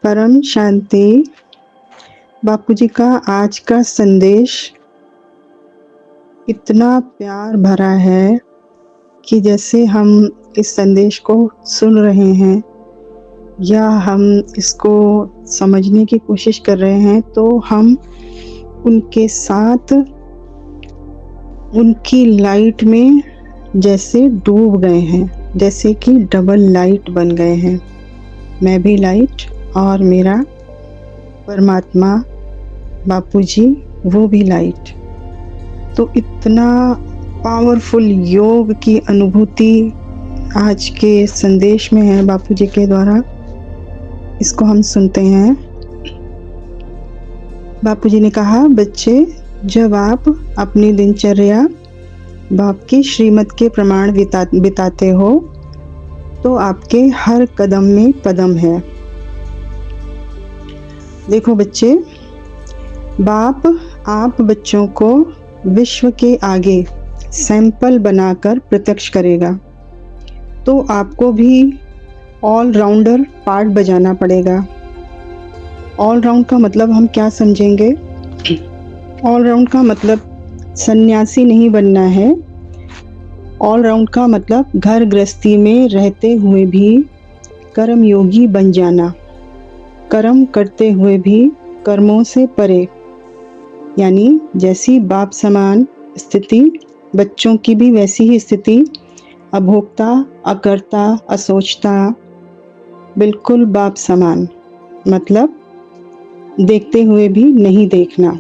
परम शांति। बापूजी का आज का संदेश इतना प्यार भरा है कि जैसे हम इस संदेश को सुन रहे हैं या हम इसको समझने की कोशिश कर रहे हैं तो हम उनके साथ उनकी लाइट में जैसे डूब गए हैं, जैसे कि डबल लाइट बन गए हैं। मैं भी लाइट और मेरा परमात्मा बापूजी वो भी लाइट। तो इतना पावरफुल योग की अनुभूति आज के संदेश में है बापूजी के द्वारा। इसको हम सुनते हैं। बापूजी ने कहा, बच्चे, जब आप अपनी दिनचर्या बाप की श्रीमत के प्रमाण बिताते हो तो आपके हर कदम में पदम है। देखो बच्चे, बाप आप बच्चों को विश्व के आगे सैंपल बनाकर प्रत्यक्ष करेगा, तो आपको भी ऑलराउंडर पार्ट बजाना पड़ेगा। ऑलराउंड का मतलब हम क्या समझेंगे? ऑलराउंड का मतलब सन्यासी नहीं बनना है। ऑलराउंड का मतलब घर गृहस्थी में रहते हुए भी कर्म योगी बन जाना, कर्म करते हुए भी कर्मों से परे। यानी जैसी बाप समान स्थिति, बच्चों की भी वैसी ही स्थिति, अभोक्ता, अकर्ता, असोचता, बिल्कुल बाप समान। मतलब देखते हुए भी नहीं देखना।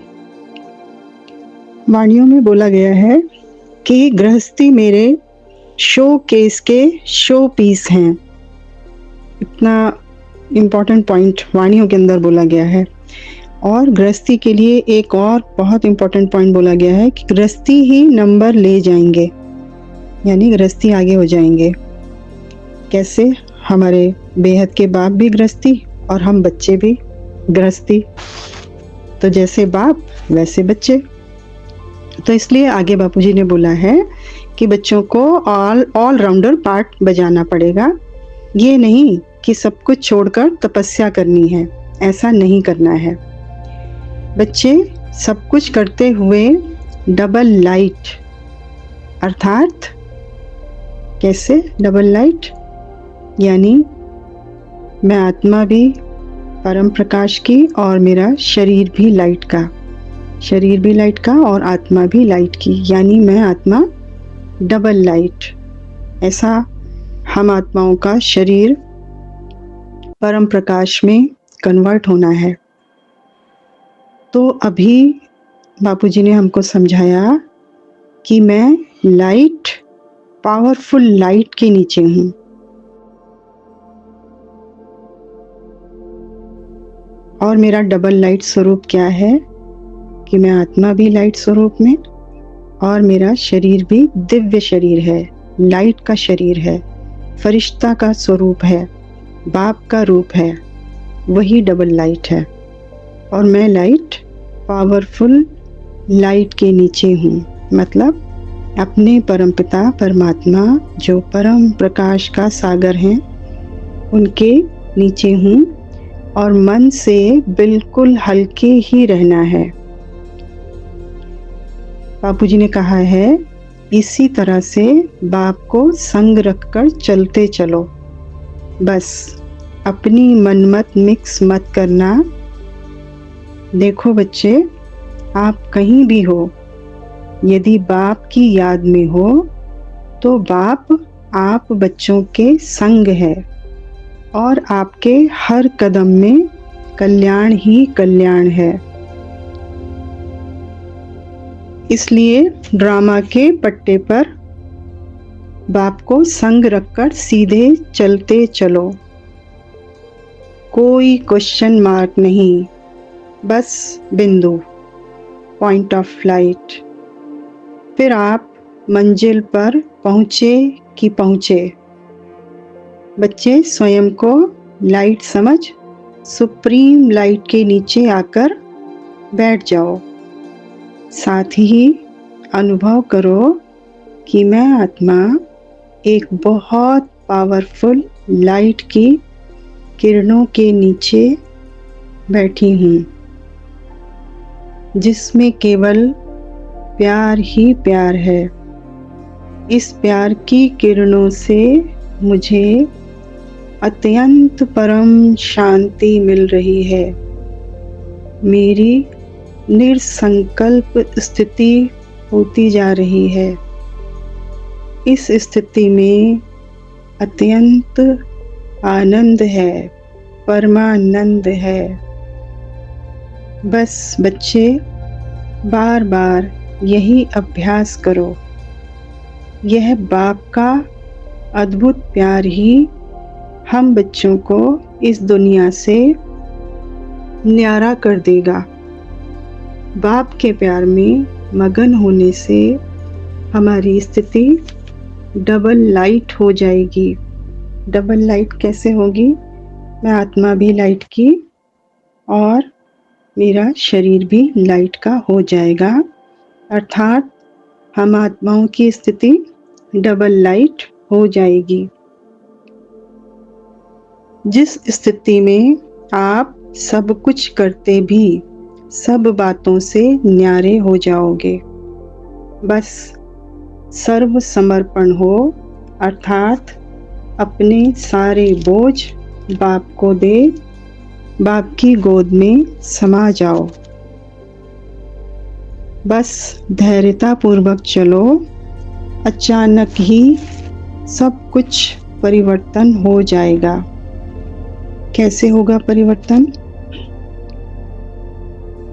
वाणियों में बोला गया है कि गृहस्थी मेरे शो केस के शो पीस हैं। इतना इम्पोर्टेंट पॉइंट वाणियों के अंदर बोला गया है। और गृहस्थी के लिए एक और बहुत इम्पोर्टेंट पॉइंट बोला गया है कि गृहस्थी ही नंबर ले जाएंगे, यानी गृहस्थी आगे हो जाएंगे। कैसे? हमारे बेहद के बाप भी गृहस्थी और हम बच्चे भी गृहस्थी। तो जैसे बाप वैसे बच्चे। तो इसलिए आगे बापूजी ने बोला है कि बच्चों को ऑलराउंडर पार्ट बजाना पड़ेगा। ये नहीं कि सब कुछ छोड़कर तपस्या करनी है, ऐसा नहीं करना है। बच्चे, सब कुछ करते हुए डबल लाइट, अर्थात कैसे डबल लाइट? यानी मैं आत्मा भी परम प्रकाश की और मेरा शरीर भी लाइट का, शरीर भी लाइट का और आत्मा भी लाइट की, यानी मैं आत्मा डबल लाइट। ऐसा हम आत्माओं का शरीर परम प्रकाश में कन्वर्ट होना है। तो अभी बापूजी ने हमको समझाया कि मैं लाइट, पावरफुल लाइट के नीचे हूँ। और मेरा डबल लाइट स्वरूप क्या है कि मैं आत्मा भी लाइट स्वरूप में और मेरा शरीर भी दिव्य शरीर है, लाइट का शरीर है, फरिश्ता का स्वरूप है, बाप का रूप है, वही डबल लाइट है। और मैं लाइट, पावरफुल लाइट के नीचे हूँ। मतलब अपने परमपिता परमात्मा जो परम प्रकाश का सागर हैं उनके नीचे हूँ। और मन से बिल्कुल हल्के ही रहना है। बापूजी ने कहा है, इसी तरह से बाप को संग रखकर चलते चलो। बस अपनी मनमत मिक्स मत करना। देखो बच्चे, आप कहीं भी हो, यदि बाप की याद में हो तो बाप आप बच्चों के संग है और आपके हर कदम में कल्याण ही कल्याण है। इसलिए ड्रामा के पट्टे पर बाप को संग रखकर सीधे चलते चलो। कोई क्वेश्चन मार्क नहीं, बस बिंदु, पॉइंट ऑफ लाइट। फिर आप मंजिल पर पहुँचे कि पहुँचे। बच्चे, स्वयं को लाइट समझ सुप्रीम लाइट के नीचे आकर बैठ जाओ। साथ ही अनुभव करो कि मैं आत्मा एक बहुत पावरफुल लाइट की किरणों के नीचे बैठी हूँ, जिसमें केवल प्यार ही प्यार है। इस प्यार की किरणों से मुझे अत्यंत परम शांति मिल रही है। मेरी निरसंकल्प स्थिति होती जा रही है। इस स्थिति में अत्यंत आनंद है, परमानंद है। बस बच्चे बार बार यही अभ्यास करो। यह बाप का अद्भुत प्यार ही हम बच्चों को इस दुनिया से न्यारा कर देगा। बाप के प्यार में मगन होने से हमारी स्थिति डबल लाइट हो जाएगी। डबल लाइट कैसे होगी? मैं आत्मा भी लाइट की और मेरा शरीर भी लाइट का हो जाएगा, अर्थात हम आत्माओं की स्थिति डबल लाइट हो जाएगी। जिस स्थिति में आप सब कुछ करते भी सब बातों से न्यारे हो जाओगे। बस सर्व समर्पण हो, अर्थात अपने सारे बोझ बाप को दे, बाप की गोद में समा जाओ। बस धैर्यता पूर्वक चलो। अचानक ही सब कुछ परिवर्तन हो जाएगा। कैसे होगा परिवर्तन?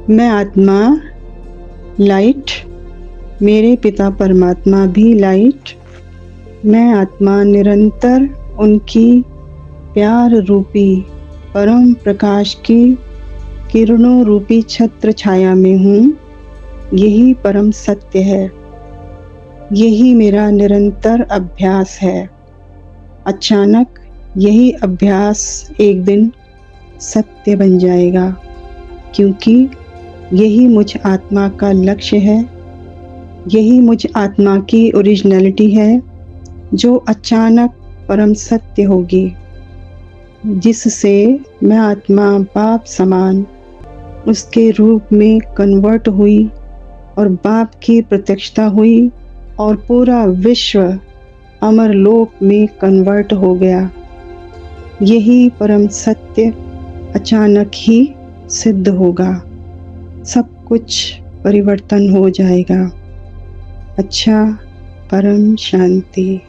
मैं आत्मा लाइट, मेरे पिता परमात्मा भी लाइट। मैं आत्मा निरंतर उनकी प्यार रूपी परम प्रकाश की किरणों रूपी छत्र छाया में हूँ। यही परम सत्य है। यही मेरा निरंतर अभ्यास है। अचानक यही अभ्यास एक दिन सत्य बन जाएगा, क्योंकि यही मुझ आत्मा का लक्ष्य है। यही मुझ आत्मा की ओरिजिनलिटी है, जो अचानक परम सत्य होगी, जिससे मैं आत्मा बाप समान उसके रूप में कन्वर्ट हुई और बाप की प्रत्यक्षता हुई और पूरा विश्व अमर लोक में कन्वर्ट हो गया। यही परम सत्य अचानक ही सिद्ध होगा। सब कुछ परिवर्तन हो जाएगा। अच्छा, परम शांति।